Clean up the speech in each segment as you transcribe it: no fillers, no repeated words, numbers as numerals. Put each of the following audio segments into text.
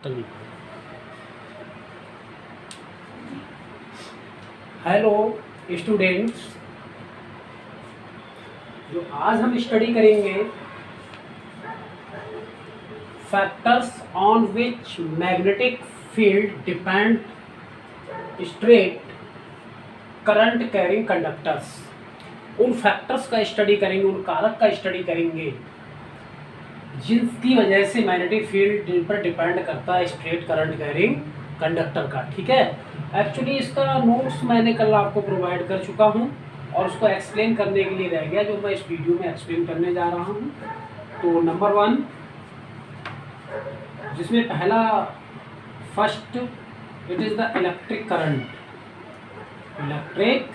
चलिए। Hello students, जो आज हम स्टडी करेंगे factors on which magnetic field depend straight current carrying conductors. उन फैक्टर्स का स्टडी करेंगे, उन कारक का स्टडी करेंगे जिसकी वजह से मैग्नेटिक फील्ड पर डिपेंड करता है स्ट्रेट करंट कैरिंग कंडक्टर का। ठीक है, एक्चुअली इसका नोट्स मैंने कल आपको प्रोवाइड कर चुका हूँ और उसको एक्सप्लेन करने के लिए रह गया, जो मैं इस वीडियो में एक्सप्लेन करने जा रहा हूँ। तो नंबर 1, जिसमें पहला first it is the electric current. Electric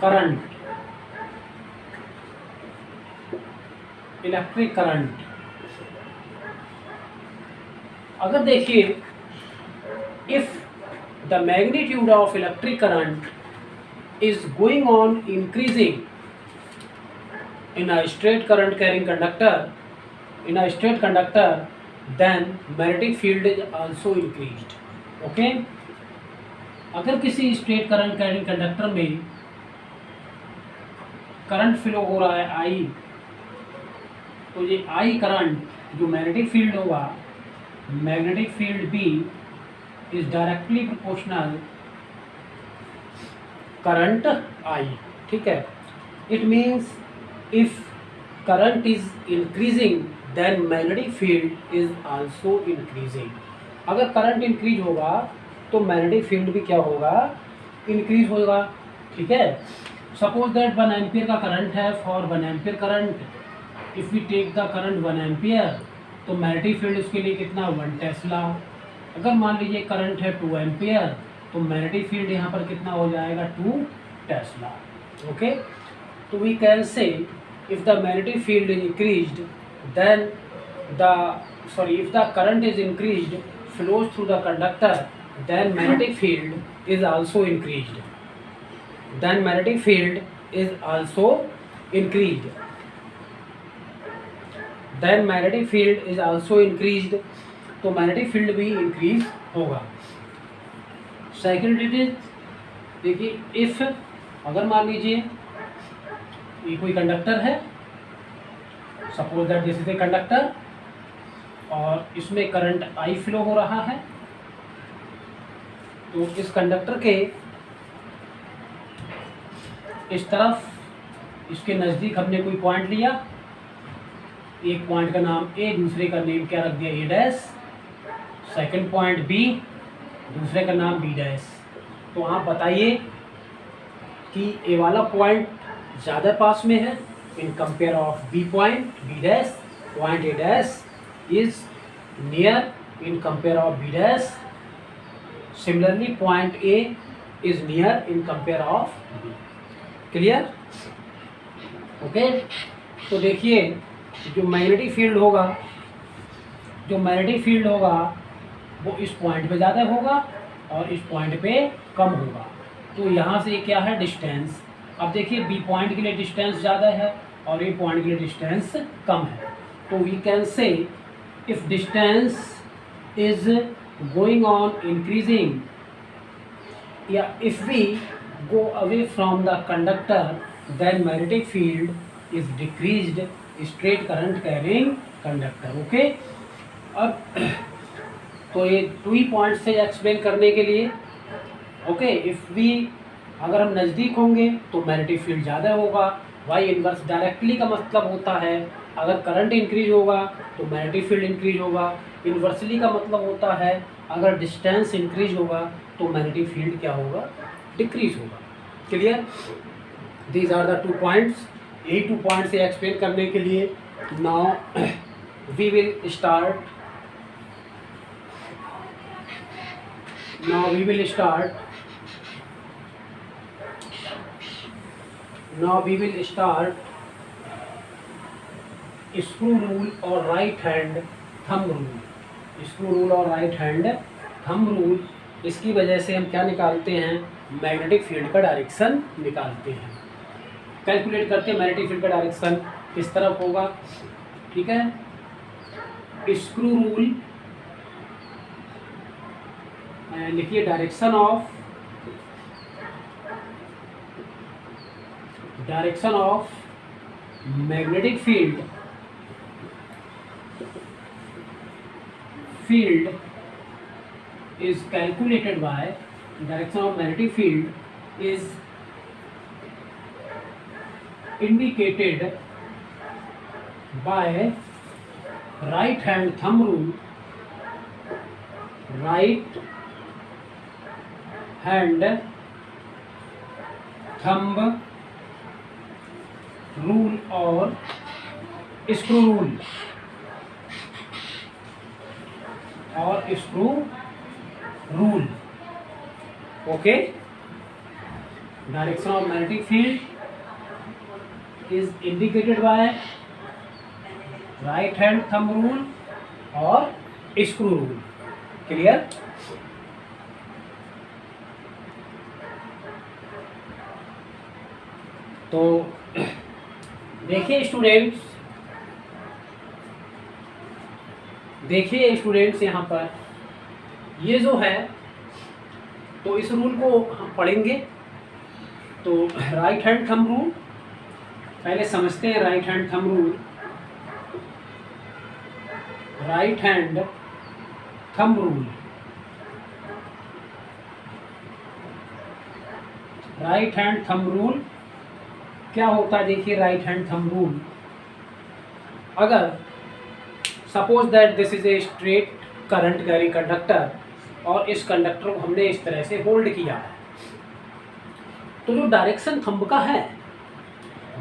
current अगर देखिए, if the magnitude of electric current is going on increasing in a straight current carrying conductor, then magnetic field is also increased. Okay, अगर किसी straight current carrying conductor में current flow हो रहा है I, तो ये आई करंट जो magnetic field होगा, magnetic field B is directly proportional current I. ठीक है, it means if current is increasing then magnetic field is also increasing। अगर करंट इंक्रीज होगा तो मैग्नेटिक फील्ड भी क्या होगा, इंक्रीज होगा। ठीक है, सपोज दैट 1 एम्पियर का करंट है। For 1 ampere current if we take the current 1 ampere, तो मैग्नेटिक फील्ड उसके लिए कितना, 1 टेस्ला। अगर मान लीजिए करंट है 2 एम्पियर, तो मैग्नेटिक फील्ड यहाँ पर कितना हो जाएगा, 2 टेस्ला। ओके, तो we can say if the magnetic field is increased, then if the current is increased, flows through the conductor, then magnetic field is also increased। तो magnetic field भी increase होगा। Second it is, देखिए, if अगर मान लीजिए ये कोई conductor है, suppose that this is a conductor, और इसमें करंट आई फ्लो हो रहा है। तो इस कंडक्टर के इस तरफ, इसके नज़दीक हमने कोई पॉइंट लिया, एक पॉइंट का नाम ए, दूसरे का नेम क्या रख दिया, ए डैश, सेकंड पॉइंट बी, दूसरे का नाम बी डैश। तो आप बताइए कि ए वाला पॉइंट ज़्यादा पास में है in compare of B point, B dash. Point A dash is near in compare of B dash. Similarly point A is near in compare of B. Clear? Okay, तो देखिए, जो मैग्नेटिक फील्ड होगा वो इस पॉइंट पे ज़्यादा होगा और इस पॉइंट पे कम होगा। तो यहाँ से क्या है, डिस्टेंस। अब देखिए, बी पॉइंट के लिए डिस्टेंस ज़्यादा है और ए पॉइंट के लिए डिस्टेंस कम है। तो we can say if distance is going on increasing, या if we go away from the conductor, then magnetic field is decreased straight current carrying conductor. Okay, अब तो ये 2 ही पॉइंट से एक्सप्लेन करने के लिए। ओके, इफ वी, अगर हम नज़दीक होंगे तो मैग्नेटिक फील्ड ज़्यादा होगा। वाई इन्वर्स डायरेक्टली का मतलब होता है अगर करंट इंक्रीज होगा तो मैग्नेटिक फील्ड इंक्रीज होगा। इन्वर्सली का मतलब होता है अगर डिस्टेंस इंक्रीज होगा तो मैग्नेटिक फील्ड क्या होगा, डिक्रीज होगा। Clear? These are the 2 points. यही 2 पॉइंट से एक्सप्लेन करने के लिए now we will start screw rule और right hand thumb rule. Screw rule और राइट हैंड थंब रूल, इसकी वजह से हम क्या निकालते हैं, मैग्नेटिक फील्ड का डायरेक्शन निकालते हैं। कैलकुलेट करते हैं मैग्नेटिक फील्ड का डायरेक्शन किस तरफ होगा। ठीक है, स्क्रू रूल लिखिए direction of magnetic field is calculated by direction of magnetic field is indicated by right hand thumb rule और screw rule okay direction of magnetic field is indicated by right hand thumb rule और screw rule clear. तो देखिए students यहाँ पर ये जो है तो इस रूल को हम पढ़ेंगे। तो राइट हैंड थंब रूल पहले समझते हैं। राइट हैंड थंब रूल क्या होता है देखिए। राइट हैंड थंब रूल, अगर suppose that this is a straight current carrying conductor और इस कंडक्टर को हमने इस तरह से होल्ड किया है, तो जो डायरेक्शन थंब का है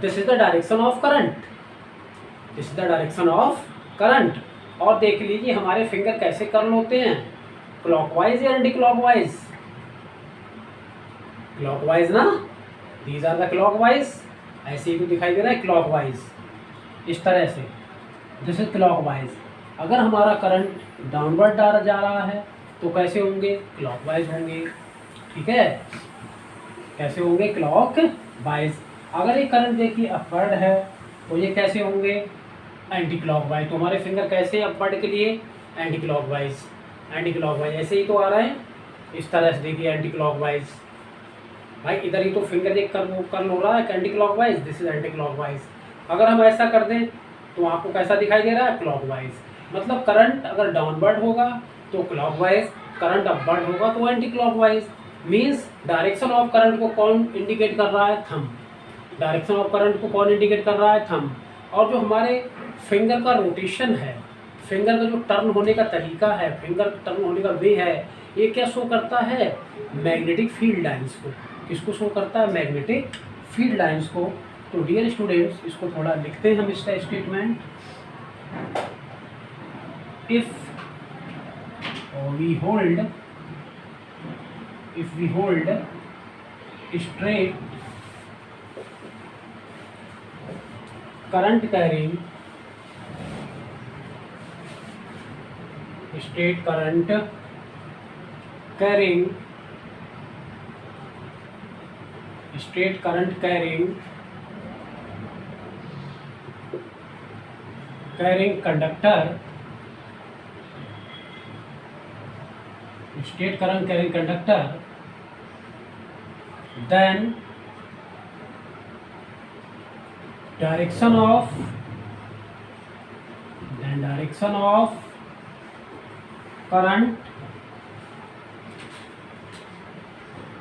this is the direction of current. और देख लीजिए हमारे फिंगर कैसे कर्ल होते हैं, क्लॉकवाइज या एंटी क्लॉकवाइज। क्लॉकवाइज ना, दीज आर द क्लॉकवाइज। ऐसे ही तो दिखाई दे रहा है क्लॉकवाइज, इस तरह से दिस इज क्लॉकवाइज। अगर हमारा करंट डाउनवर्ड जा रहा है तो कैसे होंगे, क्लॉकवाइज होंगे। ठीक है, कैसे होंगे, क्लॉकवाइज। अगर ये करंट देखिए अपवर्ड है तो ये कैसे होंगे, एंटी क्लॉकवाइज। तो हमारे फिंगर कैसे अपवर्ड के लिए, एंटी क्लॉकवाइज। ऐसे ही तो आ रहा है इस तरह से, देखिए एंटी क्लॉकवाइज। भाई इधर ही तो फिंगर एक कर्ल हो रहा है anti clockwise, this is anti clockwise. अगर हम ऐसा कर दें तो आपको कैसा दिखाई दे रहा है, क्लॉकवाइज। मतलब करंट अगर डाउनवर्ड होगा तो क्लॉकवाइज, करंट अपवर्ड होगा तो anti clockwise. Means direction of current को कौन इंडिकेट कर रहा है, थंब। डायरेक्शन ऑफ करंट को कौन इंडिकेट कर रहा है, थंब। और जो हमारे फिंगर का रोटेशन है, फिंगर का जो टर्न होने का तरीका है, फिंगर टर्न होने का वे है, ये क्या शो करता है, मैग्नेटिक फील्ड लाइंस को। किसको शो करता है, मैग्नेटिक फील्ड लाइंस को। तो डियर स्टूडेंट्स, इसको थोड़ा लिखते हैं हम इसका statement. If we hold straight current carrying conductor, then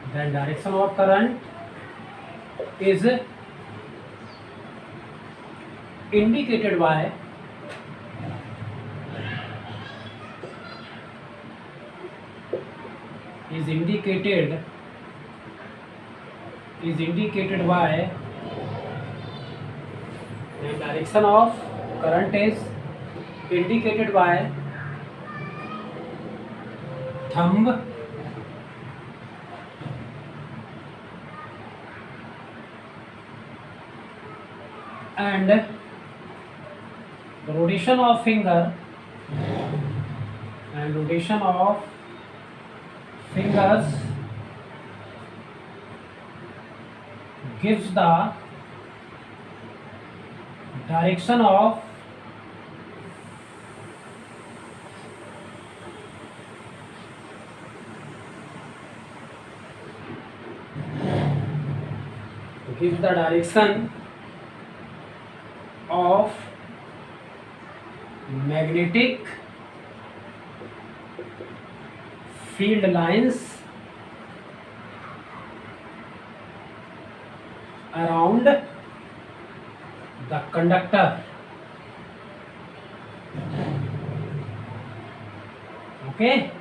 direction of current is indicated by the direction of current is indicated by thumb and the rotation of finger and rotation of fingers gives the direction of if the direction of magnetic field lines around the conductor, okay,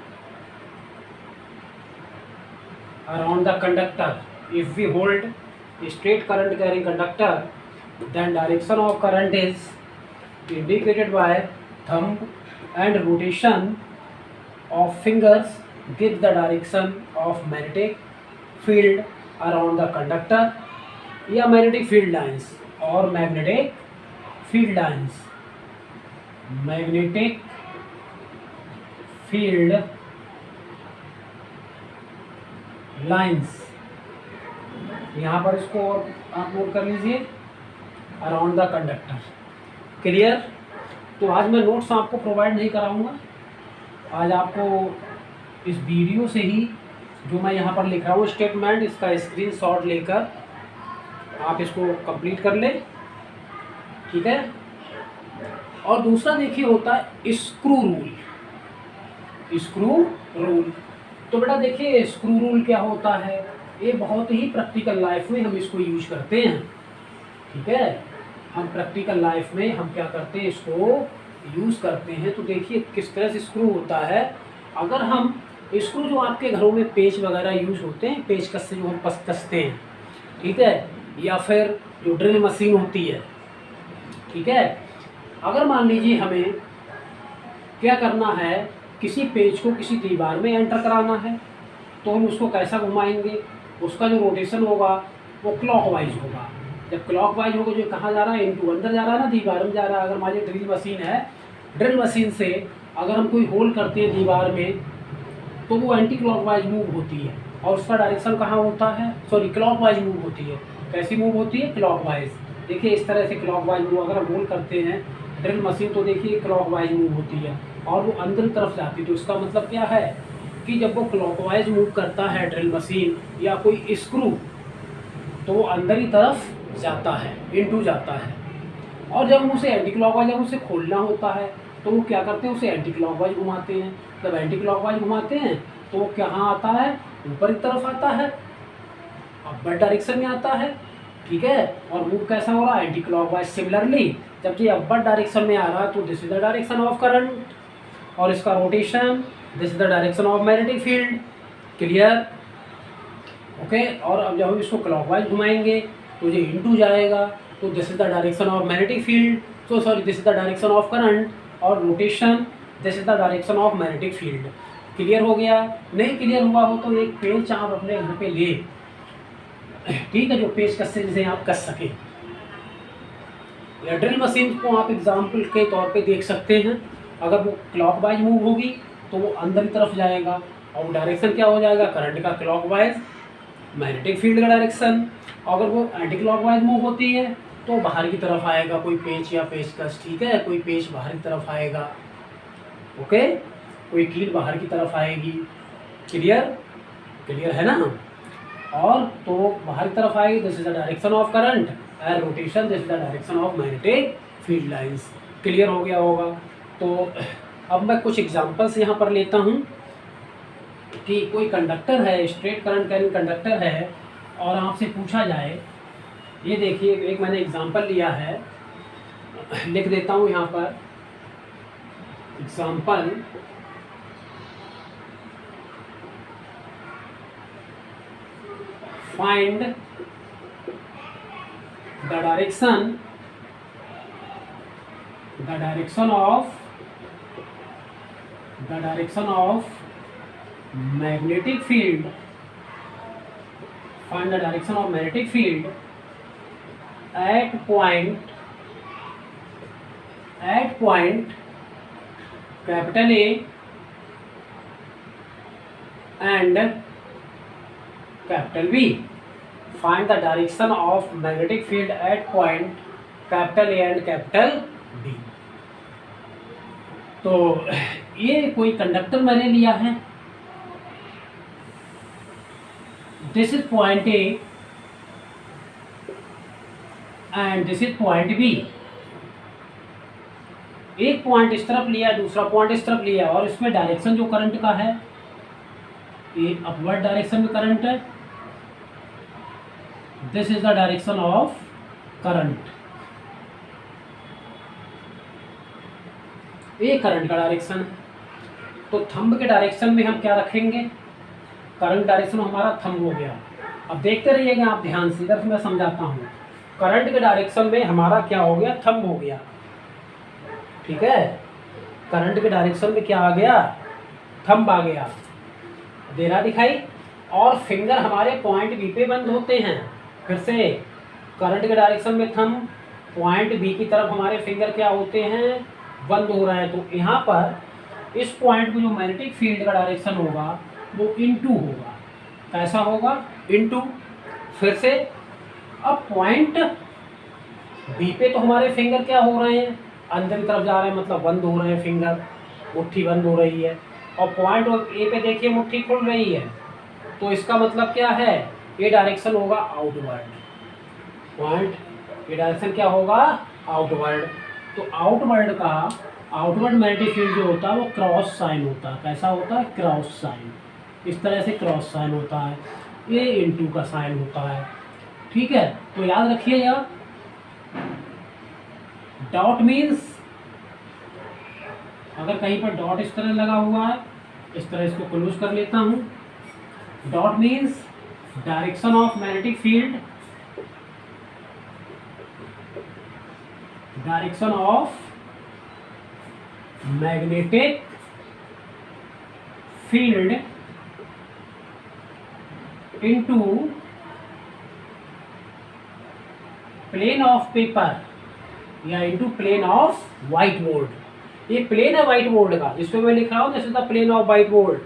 around the conductor, if we hold a straight current carrying conductor, then direction of current is indicated by thumb and rotation of fingers give the direction of magnetic field around the conductor, या magnetic field lines और magnetic field lines, magnetic field lines, यहाँ पर इसको आप note कर लीजिए, around the conductor. Clear? तो आज मैं नोट्स आपको प्रोवाइड नहीं कराऊंगा, आज आपको इस वीडियो से ही जो मैं यहाँ पर लिख रहा हूँ स्टेटमेंट, इसका स्क्रीनशॉट लेकर आप इसको कंप्लीट कर लें, ठीक है। और दूसरा देखिए होता है स्क्रू रूल। स्क्रू रूल तो बेटा देखिए स्क्रू रूल क्या होता है, ये बहुत ही प्रैक्टिकल लाइफ में हम इसको यूज करते हैं, ठीक है। हम प्रैक्टिकल लाइफ में हम क्या करते हैं, इसको यूज़ करते हैं। तो देखिए किस तरह से स्क्रू होता है। अगर हम स्क्रू जो आपके घरों में पेच वगैरह यूज होते हैं, पेचकस से जो हम कसते हैं, ठीक है, या फिर जो ड्रिल मशीन होती है, ठीक है। अगर मान लीजिए हमें क्या करना है, किसी पेच को किसी दीवार में एंटर कराना है, तो हम उसको कैसा घुमाएंगे, उसका जो रोटेशन होगा वो क्लॉकवाइज होगा। जब क्लॉकवाइज होगा, जो कहाँ जा रहा है, इनटू अंदर जा रहा है ना, दीवार में जा रहा है। अगर मान लीजिए ड्रिल मशीन है, ड्रिल मशीन से अगर हम कोई होल करते हैं दीवार में, तो वो एंटी क्लॉकवाइज मूव होती है और उसका डायरेक्शन कहाँ होता है, सॉरी क्लॉकवाइज मूव होती है। कैसी मूव होती है, क्लॉकवाइज। देखिए इस तरह से क्लॉकवाइज मूव अगर हम होल करते हैं ड्रिल मशीन, तो देखिए क्लॉकवाइज मूव होती है और वो अंदर तरफ जाती है। तो इसका मतलब क्या है कि जब वो क्लॉकवाइज मूव करता है ड्रिल मशीन या कोई स्क्रू, तो वो अंदर ही तरफ जाता है, इनटू जाता है। और जब हम उसे एंटी क्लॉकवाइज, जब उसे खोलना होता है, तो वो क्या करते हैं, उसे एंटी क्लॉकवाइज घुमाते हैं। जब एंटी क्लॉकवाइज घुमाते हैं तो वो कहाँ आता है, ऊपर की तरफ आता है, अपर डायरेक्शन में आता है, ठीक है। और मूव कैसा हो रहा है, एंटी क्लॉकवाइज। सिमिलरली जब ये अपर डायरेक्शन में आ रहा है, तो this is the direction of current, और इसका rotation, this is the direction of magnetic field. Clear? Okay. और अब जब हम इसको क्लॉकवाइज घुमाएंगे तो ये इनटू जाएगा, तो this is the direction of magnetic field, तो sorry this is the direction of current, और rotation this is the direction of magnetic field. Clear हो गया? नहीं क्लियर हुआ हो तो एक पेच आप अपने घर पे ले, ठीक है, जो पेच कस से आप कस सके। या ड्रिल मशीन को आप एग्जाम्पल के तौर पे देख सकते हैं। अगर वो क्लॉकवाइज मूव होगी तो वो अंदर की तरफ जाएगा, और वो डायरेक्शन क्या हो जाएगा, करंट का क्लॉकवाइज, मैग्नेटिक फील्ड का डायरेक्शन। अगर वो एंटी क्लॉकवाइज मूव होती है तो बाहर की तरफ आएगा, कोई पेच या पेचकस, ठीक है, कोई पेच बाहर की तरफ आएगा, ओके, कोई कील बाहर की तरफ आएगी। क्लियर? क्लियर है ना? और तो बाहर की तरफ आएगी, this is the direction of current, and rotation this is the direction of magnetic field lines. Clear हो गया होगा? तो अब मैं कुछ एग्जांपल्स यहाँ पर लेता हूँ कि कोई कंडक्टर है, स्ट्रेट करंट कैरिंग कंडक्टर है, और आपसे पूछा जाए, ये देखिए एक मैंने एग्जांपल लिया है, लिख देता हूँ यहाँ पर example. Find the direction of magnetic field, find the direction of magnetic field at point capital A and capital B. Find the direction of magnetic field at point capital A and capital B. तो ये कोई conductor मैंने लिया है, this is point A, and this is point B. एक point इस तरफ लिया, दूसरा पॉइंट इस तरफ लिया, और इसमें डायरेक्शन जो करंट का है, ये अपवर्ड डायरेक्शन में करंट है। This is the direction of current. ये करंट का डायरेक्शन है। तो थंब के डायरेक्शन में हम क्या रखेंगे? करंट डायरेक्शन हमारा थंब हो गया। अब देखते रहिएगा आप ध्यान से, इधर से मैं समझाता हूँ। करंट के डायरेक्शन में हमारा क्या हो गया? थंब हो गया, ठीक है। करंट के डायरेक्शन में क्या आ गया? थंब आ गया, दे रहा दिखाई। और फिंगर हमारे पॉइंट बी पे बंद होते हैं। फिर से करंट के डायरेक्शन में थंब, पॉइंट बी की तरफ हमारे फिंगर क्या होते हैं? बंद हो रहा है। तो यहाँ पर इस पॉइंट में जो मैग्नेटिक फील्ड का डायरेक्शन होगा वो इनटू होगा। कैसा होगा? इनटू। फिर से अब पॉइंट बी पे तो हमारे फिंगर क्या हो रहे हैं? अंदर की तरफ जा रहे हैं, मतलब बंद हो रहे हैं फिंगर, मुट्ठी बंद हो रही है। और पॉइंट ए पे देखिए मुट्ठी खुल रही है। तो इसका मतलब क्या है? ये डायरेक्शन होगा आउटवर्ड। पॉइंट ये डायरेक्शन क्या होगा? आउटवर्ड। तो आउटवर्ड मैग्नेटिक फील्ड जो होता है वो क्रॉस साइन होता है। कैसा होता है? Cross sign. इस तरह से क्रॉस साइन होता है। ये इनटू का साइन होता है, ठीक है। तो याद रखिएगा, डॉट मीन्स अगर कहीं पर डॉट इस तरह लगा हुआ है, इस तरह इसको क्लोज कर लेता हूँ। Dot means direction of magnetic field, direction of magnetic field into plane of paper या into plane of white board. ये प्लेन है व्हाइट बोर्ड का, जिसपे मैं लिख रहा हूँ this is the plane of white board.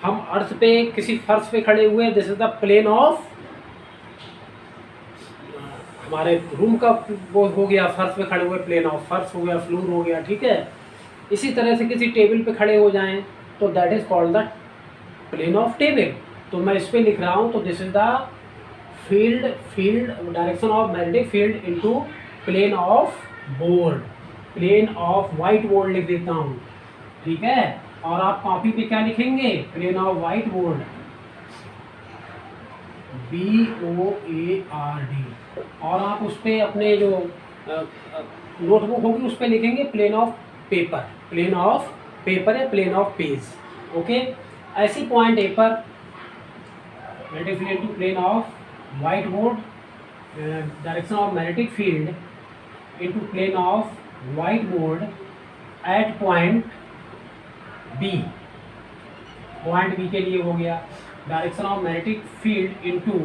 हम अर्थ पे किसी फर्श पे खड़े हुए हैं, this is the plane of, हमारे रूम का वो हो गया, फर्श पे खड़े हुए प्लेन ऑफ फर्श हो गया, फ्लोर हो गया, ठीक है। इसी तरह से किसी टेबल पे खड़े हो जाएं तो that is called the plane of table. तो मैं इस पे लिख रहा हूँ, तो this is the field direction of magnetic field into plane of board, plane of white board लिख देता हूँ, ठीक है। और आप कॉपी पे क्या लिखेंगे? Plane of white board, BOARD। और आप उस पर अपने जो नोटबुक होगी उस पर लिखेंगे plane of paper, plane of paper या प्लेन ऑफ पेज, ओके। ऐसी पॉइंट ए पर magnetic field into plane of white board, direction of magnetic field into plane of white board at point B. Point B के लिए हो गया direction of magnetic field into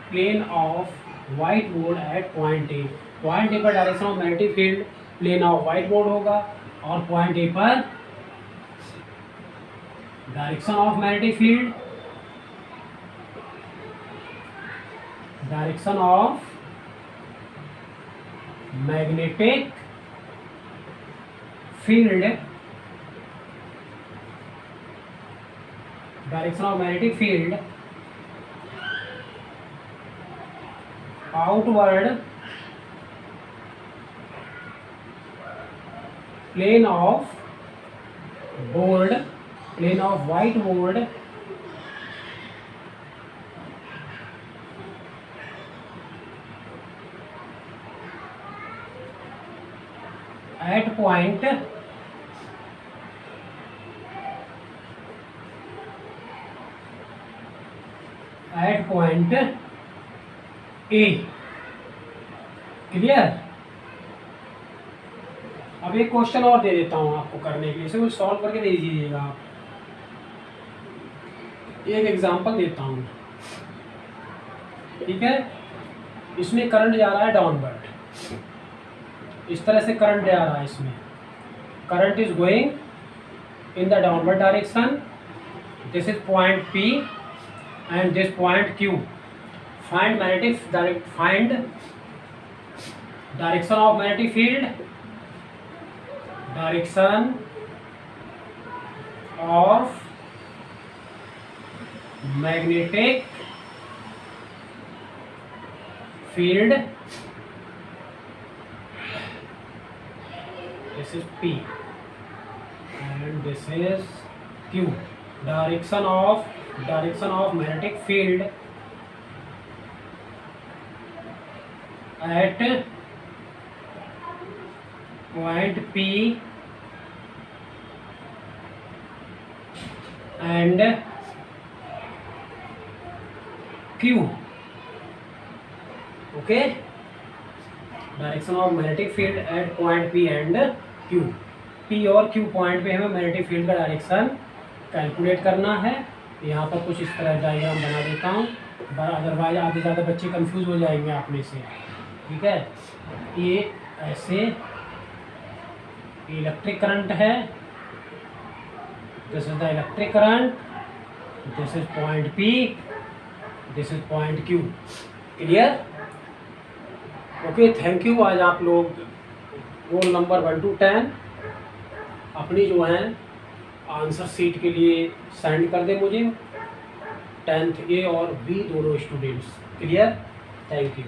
plane of white board at point A. Point A पर direction of magnetic field plane of white board होगा, और point A पर direction of magnetic field, direction of magnetic field, direction of magnetic field outward plane of board, plane of white board at point A. Clear? अब एक question और दे देता हूँ आपको करने के लिए, इसे सॉल्व करके दे दीजिएगा आप। एक एग्जांपल देता हूँ, ठीक है। इसमें करंट जा रहा है डाउनवर्ड, इस तरह से करंट जा रहा है। इसमें current is going in the downward direction. This is point P and this point Q. Find direction of magnetic field, direction of magnetic field this is P and this is Q. Direction of magnetic field at point P and Q. Okay, direction of magnetic field at point P and Q. P और Q point पे हमें magnetic field का direction calculate करना है. यहाँ पर कुछ इस तरह डायग्राम बना देता हूँ, अदरवाइज आगे ज़्यादा बच्चे कंफ्यूज हो जाएंगे आप में से. ठीक है, ये ऐसे इलेक्ट्रिक करंट है, this is the electric current, this is point P, this is point Q. Clear? Okay, thank you. आज आप लोग रोल नंबर 1 to 10 अपनी जो है आंसर शीट के लिए सेंड कर दे मुझे, 10th A और B दोनों स्टूडेंट्स. क्लियर? Thank you.